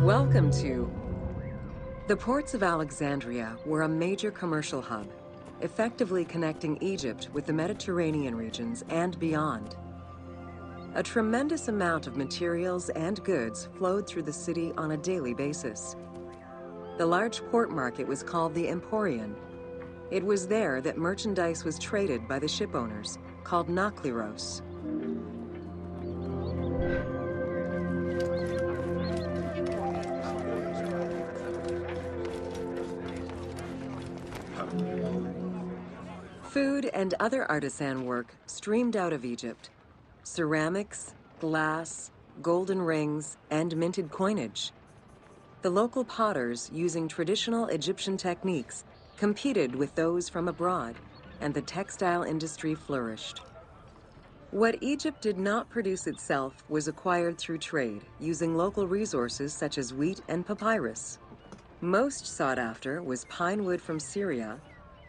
Welcome to... The ports of Alexandria were a major commercial hub, effectively connecting Egypt with the Mediterranean regions and beyond. A tremendous amount of materials and goods flowed through the city on a daily basis. The large port market was called the Emporion. It was there that merchandise was traded by the ship owners, called nakliros. Food and other artisan work streamed out of Egypt. Ceramics, glass, golden rings, and minted coinage. The local potters, using traditional Egyptian techniques, competed with those from abroad, and the textile industry flourished. What Egypt did not produce itself was acquired through trade, using local resources such as wheat and papyrus. Most sought after was pine wood from Syria,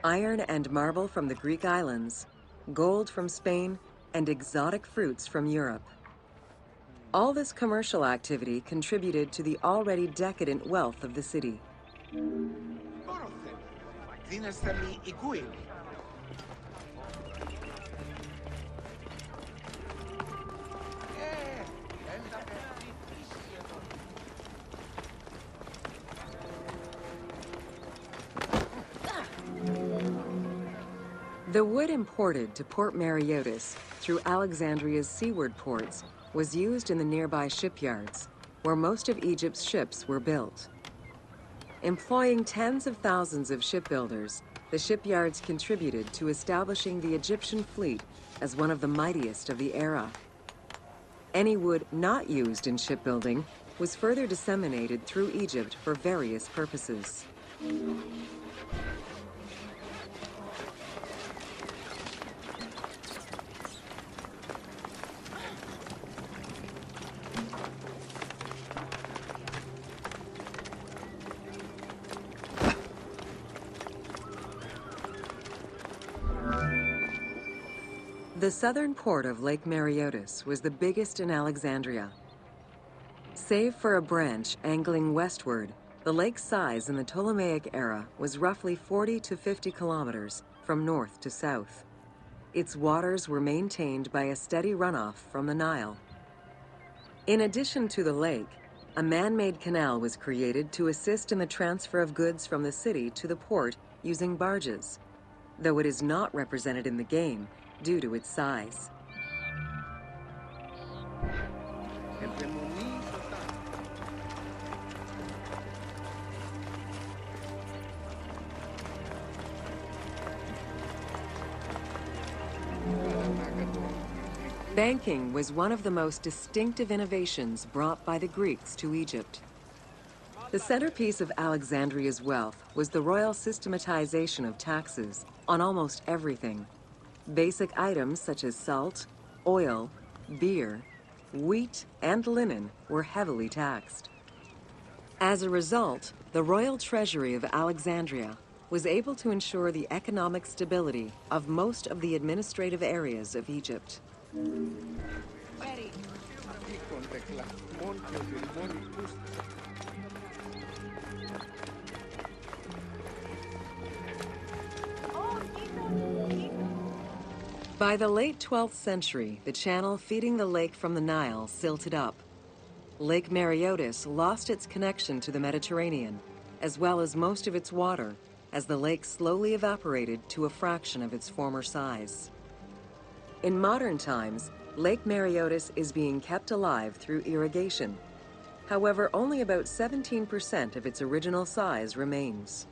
iron and marble from the Greek islands, gold from Spain, and exotic fruits from Europe. All this commercial activity contributed to the already decadent wealth of the city. The wood imported to Port Mareotis through Alexandria's seaward ports was used in the nearby shipyards, where most of Egypt's ships were built. Employing tens of thousands of shipbuilders, the shipyards contributed to establishing the Egyptian fleet as one of the mightiest of the era. Any wood not used in shipbuilding was further disseminated through Egypt for various purposes. The southern port of Lake Mareotis was the biggest in Alexandria. Save for a branch angling westward, the lake's size in the Ptolemaic era was roughly 40 to 50 kilometers from north to south. Its waters were maintained by a steady runoff from the Nile. In addition to the lake, a man-made canal was created to assist in the transfer of goods from the city to the port using barges, though it is not represented in the game due to its size. Banking was one of the most distinctive innovations brought by the Greeks to Egypt. The centerpiece of Alexandria's wealth was the royal systematization of taxes on almost everything. Basic items such as salt, oil, beer, wheat, and linen were heavily taxed. As a result, the royal treasury of Alexandria was able to ensure the economic stability of most of the administrative areas of Egypt. By the late 12th century, the channel feeding the lake from the Nile silted up. Lake Mareotis lost its connection to the Mediterranean, as well as most of its water, as the lake slowly evaporated to a fraction of its former size. In modern times, Lake Mareotis is being kept alive through irrigation. However, only about 17% of its original size remains.